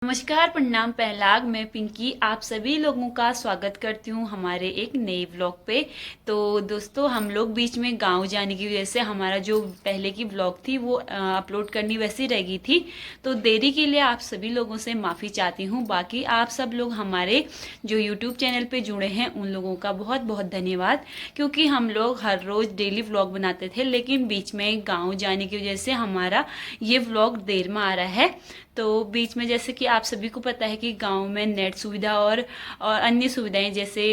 नमस्कार, प्रणाम, पहलाग। मैं पिंकी आप सभी लोगों का स्वागत करती हूँ हमारे एक नए व्लॉग पे। तो दोस्तों, हम लोग बीच में गांव जाने की वजह से हमारा जो पहले की व्लॉग थी वो अपलोड करनी वैसी रह गई थी। तो देरी के लिए आप सभी लोगों से माफ़ी चाहती हूँ। बाकी आप सब लोग हमारे जो यूट्यूब चैनल पे जुड़े हैं उन लोगों का बहुत बहुत धन्यवाद, क्योंकि हम लोग हर रोज़ डेली व्लॉग बनाते थे, लेकिन बीच में गाँव जाने की वजह से हमारा ये व्लॉग देर में आ रहा है। तो बीच में, जैसे कि आप सभी को पता है कि गांव में नेट सुविधा और अन्य सुविधाएं जैसे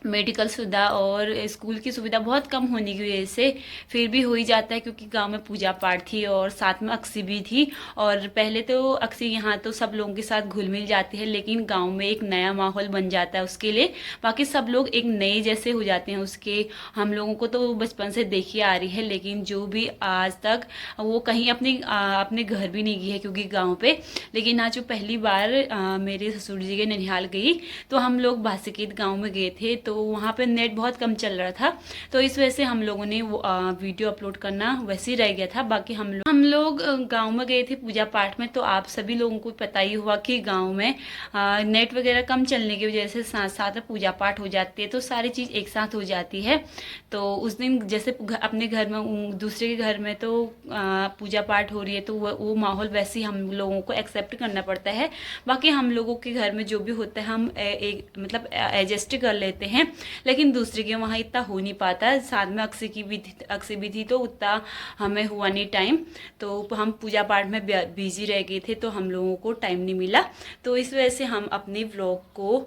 मेडिकल सुविधा और स्कूल की सुविधा बहुत कम होने की वजह से फिर भी हो ही जाता है, क्योंकि गांव में पूजा पाठ थी और साथ में अक्सी भी थी। और पहले तो अक्सी यहाँ तो सब लोगों के साथ घुल मिल जाती है, लेकिन गांव में एक नया माहौल बन जाता है उसके लिए। बाकी सब लोग एक नए जैसे हो जाते हैं उसके। हम लोगों को तो बचपन से देखी आ रही है, लेकिन जो भी आज तक वो कहीं अपने घर भी नहीं गई है, क्योंकि गाँव पे। लेकिन आज जो पहली बार मेरे ससुर जी के ननिहाल गई, तो हम लोग बासिकीत गाँव में गए थे। तो वहाँ पे नेट बहुत कम चल रहा था, तो इस वजह से हम लोगों ने वो वीडियो अपलोड करना वैसे ही रह गया था। बाकी हम लोग गांव में गए थे पूजा पाठ में। तो आप सभी लोगों को पता ही हुआ कि गांव में नेट वगैरह कम चलने की वजह से साथ साथ में पूजा पाठ हो जाती है, तो सारी चीज़ एक साथ हो जाती है। तो उस दिन जैसे अपने घर में, दूसरे के घर में तो पूजा पाठ हो रही है, तो वो माहौल वैसे ही हम लोगों को एक्सेप्ट करना पड़ता है। बाकी हम लोगों के घर में जो भी होता है हम एक मतलब एडजस्ट कर लेते हैं, लेकिन दूसरे के वहाँ इतना हो नहीं पाता। साथ में अक्सी भी थी, तो उतना हमें हुआ नहीं टाइम। तो हम पूजा पाठ में बिजी रह गए थे, तो हम लोगों को टाइम नहीं मिला। तो इस वजह से हम अपनी व्लॉग को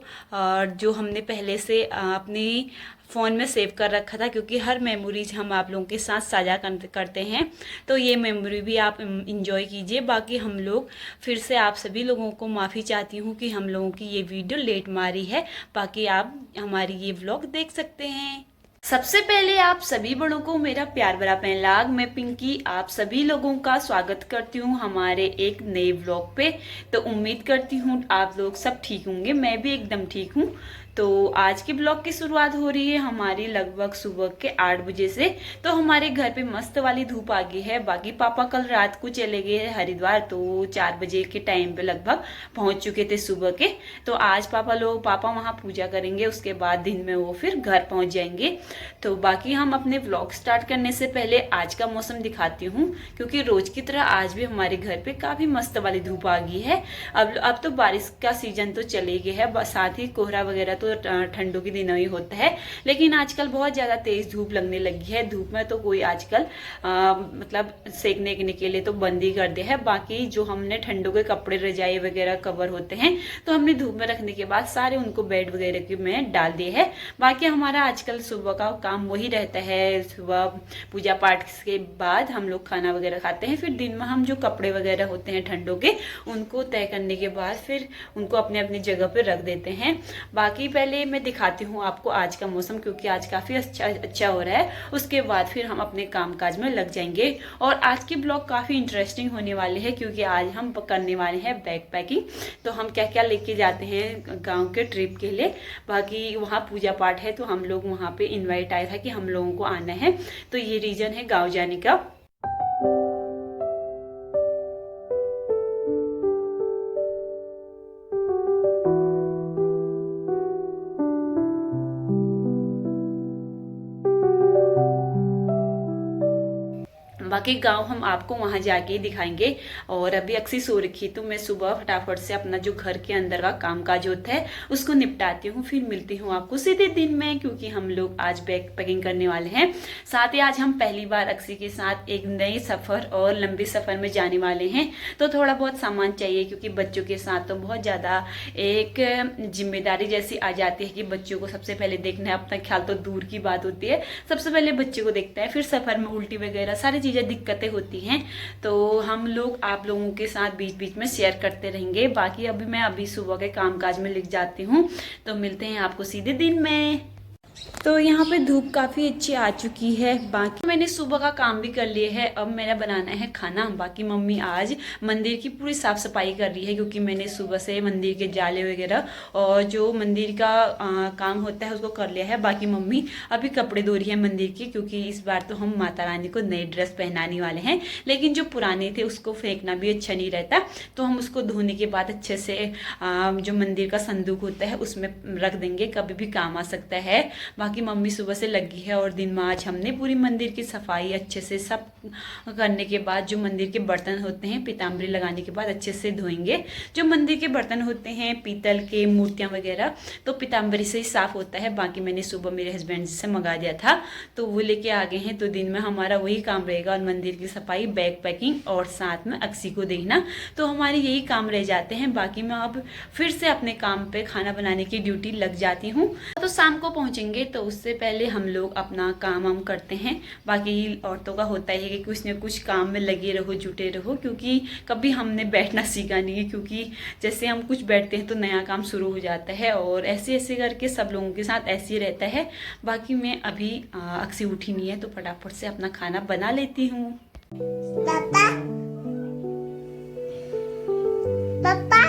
जो हमने पहले से अपनी फ़ोन में सेव कर रखा था, क्योंकि हर मेमोरीज हम आप लोगों के साथ साझा करते हैं, तो ये मेमोरी भी आप इंजॉय कीजिए। बाकी हम लोग फिर से आप सभी लोगों को माफ़ी चाहती हूँ कि हम लोगों की ये वीडियो लेट मारी है। बाकी आप हमारी ये व्लॉग देख सकते हैं। सबसे पहले आप सभी बड़ों को मेरा प्यार भरा पहलाग। मैं पिंकी आप सभी लोगों का स्वागत करती हूँ हमारे एक नए व्लॉग पे। तो उम्मीद करती हूँ आप लोग सब ठीक होंगे, मैं भी एकदम ठीक हूँ। तो आज के ब्लॉग की शुरुआत हो रही है हमारी लगभग सुबह के 8 बजे से। तो हमारे घर पे मस्त वाली धूप आ गई है। बाकी पापा कल रात को चले गए हरिद्वार, तो 4 बजे के टाइम पे लगभग पहुंच चुके थे सुबह के। तो आज पापा वहां पूजा करेंगे, उसके बाद दिन में वो फिर घर पहुंच जाएंगे। तो बाकी हम अपने व्लॉग स्टार्ट करने से पहले आज का मौसम दिखाती हूँ, क्योंकि रोज की तरह आज भी हमारे घर पे काफी मस्त वाली धूप आ गई है। अब तो बारिश का सीजन तो चले गए है, साथ ही कोहरा वगैरह तो ठंडों के दिनों ही होता है, लेकिन आजकल बहुत ज्यादा तेज धूप लगने लगी है। धूप में तो कोई आजकल मतलब सेकने के लिए तो बंद ही कर दिया है। बाकी जो हमने ठंडों के कपड़े, रजाई वगैरह कवर होते हैं, तो हमने धूप में रखने के बाद सारे उनको बेड वगैरह के में डाल दिए है। बाकी हमारा आजकल सुबह का काम वही रहता है। सुबह पूजा पाठ के बाद हम लोग खाना वगैरह खाते हैं, फिर दिन में हम जो कपड़े वगैरह होते हैं ठंडों के, उनको तय करने के बाद फिर उनको अपने अपनी जगह पे रख देते हैं। बाकी पहले मैं दिखाती हूँ आपको आज का मौसम, क्योंकि आज काफी अच्छा हो रहा है। उसके बाद फिर हम अपने कामकाज में लग जाएंगे। और आज की ब्लॉग काफी इंटरेस्टिंग होने वाले हैं, क्योंकि आज हम करने वाले हैं बैग पैकिंग। तो हम क्या क्या लेके जाते हैं गाँव के ट्रिप के लिए। बाकी वहाँ पूजा पाठ है, तो हम लोग वहाँ पे इन्वाइट आया था कि हम लोगों को आना है, तो ये रीजन है गाँव जाने का। बाकी गांव हम आपको वहां जाके ही दिखाएंगे। और अभी अक्सी सो रखी, तो मैं सुबह फटाफट से अपना जो घर के अंदर का कामकाज होता है उसको निपटाती हूँ, फिर मिलती हूँ आपको सीधे दिन में, क्योंकि हम लोग आज बैग पैकिंग करने वाले हैं। साथ ही आज हम पहली बार अक्सी के साथ एक नए सफर और लंबे सफर में जाने वाले हैं। तो थोड़ा बहुत सामान चाहिए, क्योंकि बच्चों के साथ तो बहुत ज्यादा एक जिम्मेदारी जैसी आ जाती है कि बच्चों को सबसे पहले देखना है। अपना ख्याल तो दूर की बात होती है, सबसे पहले बच्चे को देखता है, फिर सफर में उल्टी वगैरह सारी चीजें दिक्कतें होती हैं। तो हम लोग आप लोगों के साथ बीच बीच में शेयर करते रहेंगे। बाकी मैं अभी सुबह के कामकाज में लिख जाती हूँ, तो मिलते हैं आपको सीधे दिन में। तो यहाँ पे धूप काफ़ी अच्छी आ चुकी है। बाकी मैंने सुबह का काम भी कर लिया है। अब मेरा बनाना है खाना। बाकी मम्मी आज मंदिर की पूरी साफ़ सफाई कर रही है, क्योंकि मैंने सुबह से मंदिर के जाले वगैरह और जो मंदिर का काम होता है उसको कर लिया है। बाकी मम्मी अभी कपड़े धो रही है मंदिर की, क्योंकि इस बार तो हम माता रानी को नई ड्रेस पहनाने वाले हैं। लेकिन जो पुराने थे उसको फेंकना भी अच्छा नहीं रहता, तो हम उसको धोने के बाद अच्छे से जो मंदिर का संदूक होता है उसमें रख देंगे, कभी भी काम आ सकता है। बाकी मम्मी सुबह से लगी है और दिन में आज हमने पूरी मंदिर की सफाई अच्छे से सब करने के बाद जो मंदिर के बर्तन होते हैं पीताम्बरी लगाने के बाद अच्छे से धोएंगे। जो मंदिर के बर्तन होते हैं पीतल के मूर्तियां वगैरह तो पीताम्बरी से ही साफ होता है। बाकी मैंने सुबह मेरे हस्बैंड से मंगा दिया था तो वो लेके आ गए हैं, तो दिन में हमारा वही काम रहेगा और मंदिर की सफाई, बैग पैकिंग और साथ में अक्सी को देखना, तो हमारे यही काम रह जाते हैं। बाकी मैं अब फिर से अपने काम पे खाना बनाने की ड्यूटी लग जाती हूँ। तो शाम को पहुंचेंगे तो उससे पहले हम लोग अपना काम वाम करते हैं। बाकी औरतों का होता है कि कुछ न कुछ काम में लगे रहो, जुटे रहो, क्योंकि कभी हमने बैठना सीखा नहीं है, क्योंकि जैसे हम कुछ बैठते हैं तो नया काम शुरू हो जाता है और ऐसे ऐसे करके सब लोगों के साथ ऐसे ही रहता है। बाकी मैं अभी अक्सी उठी नहीं है तो फटाफट से अपना खाना बना लेती हूँ। पापा पापा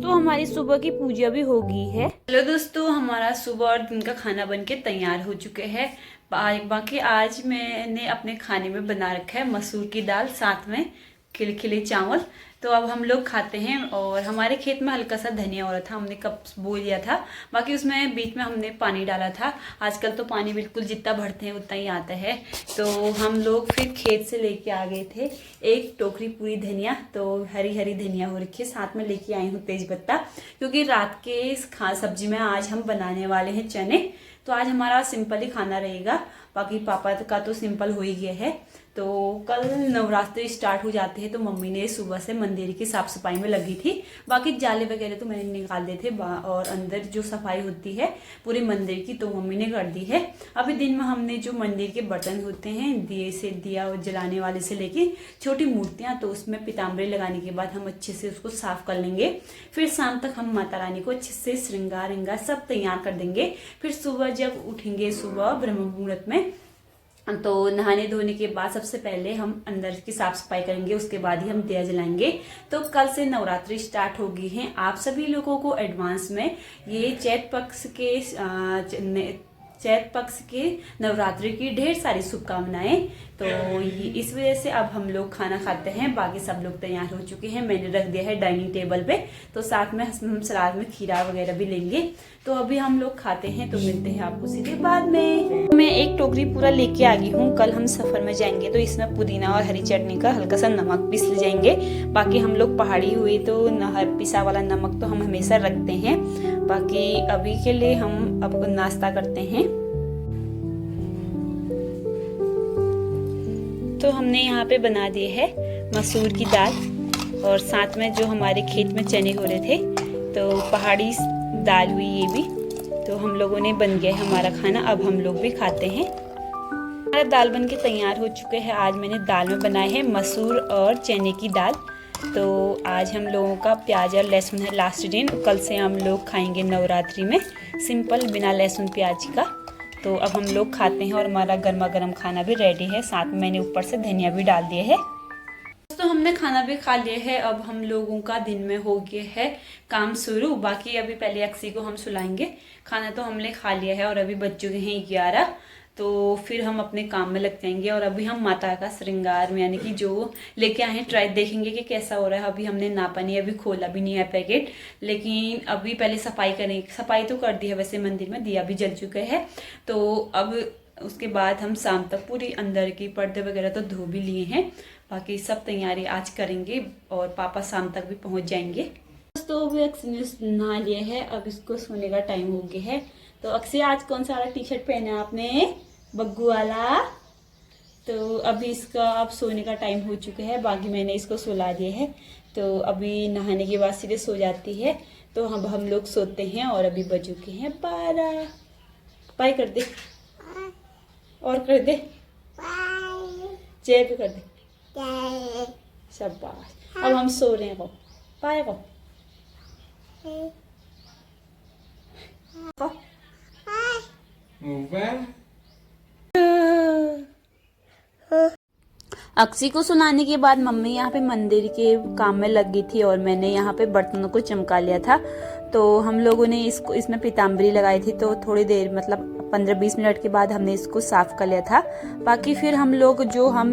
तो हमारी सुबह की पूजा भी हो गई है। हेलो दोस्तों, हमारा सुबह और दिन का खाना बनके तैयार हो चुके हैं। बाकी आज मैंने अपने खाने में बना रखा है मसूर की दाल, साथ में खिले चावल। तो अब हम लोग खाते हैं। और हमारे खेत में हल्का सा धनिया हो रहा था, हमने कब बो लिया था। बाकी उसमें बीच में हमने पानी डाला था। आजकल तो पानी बिल्कुल जितना भरते हैं उतना ही आता है। तो हम लोग फिर खेत से लेके आ गए थे एक टोकरी पूरी धनिया, तो हरी हरी धनिया हो रखी है। साथ में लेके आई हूँ तेज पत्ता, क्योंकि रात के सब्जी में आज हम बनाने वाले हैं चने। तो आज हमारा सिंपल ही खाना रहेगा। बाकी पापा का तो सिंपल हो ही गया है। तो कल नवरात्रि स्टार्ट हो जाते हैं तो मम्मी ने सुबह से मंदिर की साफ सफाई में लगी थी। बाकी जाले वगैरह तो मैंने निकाल दिए थे और अंदर जो सफाई होती है पूरे मंदिर की तो मम्मी ने कर दी है। अभी दिन में हमने जो मंदिर के बर्तन होते हैं दिया जलाने वाले से लेके छोटी मूर्तियां, तो उसमें पीताम्बरी लगाने के बाद हम अच्छे से उसको साफ कर लेंगे। फिर शाम तक हम माता रानी को अच्छे से श्रृंगार सब तैयार कर देंगे। फिर सुबह जब उठेंगे सुबह ब्रह्म मुहूर्त में, तो नहाने धोने के बाद सबसे पहले हम अंदर की साफ सफाई करेंगे, उसके बाद ही हम दिया जलाएंगे। तो कल से नवरात्रि स्टार्ट हो गई है। आप सभी लोगों को एडवांस में ये चैत पक्ष के नवरात्रि की ढेर सारी शुभकामनाएं। तो इस वजह से अब हम लोग खाना खाते हैं। बाकी सब लोग तैयार हो चुके हैं, मैंने रख दिया है डाइनिंग टेबल पे। तो साथ में हम सलाद में खीरा वगैरह भी लेंगे। तो अभी हम लोग खाते हैं, तो मिलते हैं आपको सीधे बाद में। मैं एक टोकरी पूरा लेके आ गई हूँ। कल हम सफर में जाएंगे तो इसमें पुदीना और हरी चटनी का हल्का सा नमक पीस ले जाएंगे। बाकी हम लोग पहाड़ी हुए तो पिसा वाला नमक तो हम हमेशा रखते हैं। बाकी अभी के लिए हम अब नाश्ता करते हैं। तो हमने यहाँ पे बना दिए है मसूर की दाल और साथ में जो हमारे खेत में चने हो रहे थे तो पहाड़ी दाल हुई ये भी। तो हम लोगों ने बन गया है हमारा खाना, अब हम लोग भी खाते हैं। हमारा दाल बन के तैयार हो चुके हैं। आज मैंने दाल में बनाए हैं मसूर और चने की दाल। तो आज हम लोगों का प्याज और लहसुन है लास्ट दिन। कल से हम लोग खाएंगे नवरात्रि में सिंपल बिना लहसुन प्याज का। तो अब हम लोग खाते हैं और हमारा गर्मा गर्म खाना भी रेडी है। साथ में मैंने ऊपर से धनिया भी डाल दिए है। तो हमने खाना भी खा लिया है। अब हम लोगों का दिन में हो गया है काम शुरू। बाकी अभी पहले अक्सी को हम सुलाएंगे। खाना तो हमने खा लिया है और अभी बज चुके हैं 11। तो फिर हम अपने काम में लग जाएंगे। और अभी हम माता का श्रृंगार में यानी कि जो लेके आए हैं ट्राई देखेंगे कि कैसा हो रहा है। अभी हमने नापा नहीं, अभी खोला भी नहीं है पैकेट। लेकिन अभी पहले सफाई करेंगे। सफाई तो कर दी है वैसे, मंदिर में दिया भी जल चुका है। तो अब उसके बाद हम शाम तक पूरी अंदर की पर्दे वगैरह तो धो भी लिए हैं। बाकी सब तैयारी आज करेंगे और पापा शाम तक भी पहुंच जाएंगे। तो अभी अक्सी ने नहा लिया है, अब इसको सोने का टाइम हो गया है। तो अक्सी आज कौन सा वाला टी शर्ट पहना आपने? बग्गू वाला। तो अभी इसका अब सोने का टाइम हो चुका है। बाकी मैंने इसको सुला दिया है। तो अभी नहाने के बाद सीधे सो जाती है। तो अब हम लोग सोते हैं और अभी बज चुके हैं 12। बाय कर दे और कर दे, जय भी कर दे। शाबाश। अब हम सो रहे हैं। बाय को अक्सी को सुनाने के बाद मम्मी यहाँ पे मंदिर के काम में लग गई थी और मैंने यहाँ पे बर्तनों को चमका लिया था। तो हम लोगों ने इसमें पीताम्बरी लगाई थी, तो थोड़ी देर मतलब 15-20 मिनट के बाद हमने इसको साफ कर लिया था। बाकी फिर हम लोग जो हम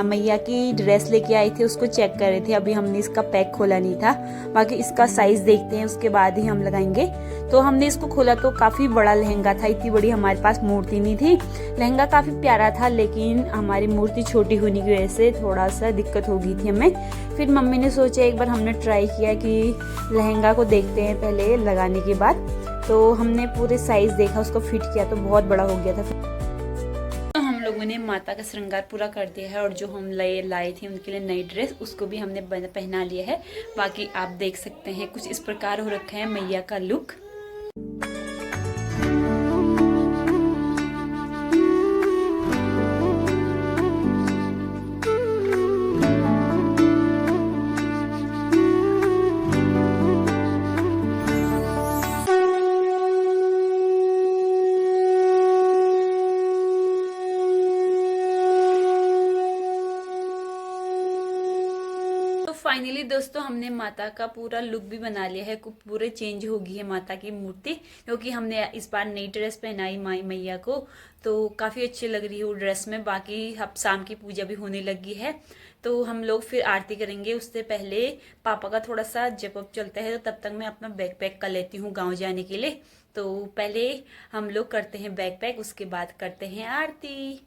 मैया की ड्रेस लेके आए थे उसको चेक कर रहे थे। अभी हमने इसका पैक खोला नहीं था, बाकी इसका साइज देखते हैं उसके बाद ही हम लगाएंगे। तो हमने इसको खोला तो काफ़ी बड़ा लहंगा था, इतनी बड़ी हमारे पास मूर्ति नहीं थी। लहंगा काफ़ी प्यारा था लेकिन हमारी मूर्ति छोटी होने की वजह से थोड़ा सा दिक्कत हो गई थी हमें। फिर मम्मी ने सोचा, एक बार हमने ट्राई किया कि लहंगा को देखते हैं पहले लगाने के बाद। तो हमने पूरे साइज देखा, उसको फिट किया तो बहुत बड़ा हो गया था। तो हम लोगों ने माता का श्रृंगार पूरा कर दिया है और जो हम लाए थे उनके लिए नई ड्रेस उसको भी हमने पहना लिया है। बाकी आप देख सकते हैं कुछ इस प्रकार हो रखा है मैया का लुक। फाइनली दोस्तों हमने माता का पूरा लुक भी बना लिया है, पूरे चेंज हो गई है माता की मूर्ति, क्योंकि हमने इस बार नई ड्रेस पहनाई मैया को, तो काफ़ी अच्छी लग रही है वो ड्रेस में। बाकी अब शाम की पूजा भी होने लगी है तो हम लोग फिर आरती करेंगे। उससे पहले पापा का थोड़ा सा जप अप चलता है, तो तब तक मैं अपना बैग पैक कर लेती हूँ गाँव जाने के लिए। तो पहले हम लोग करते हैं बैग पैक, उसके बाद करते हैं आरती।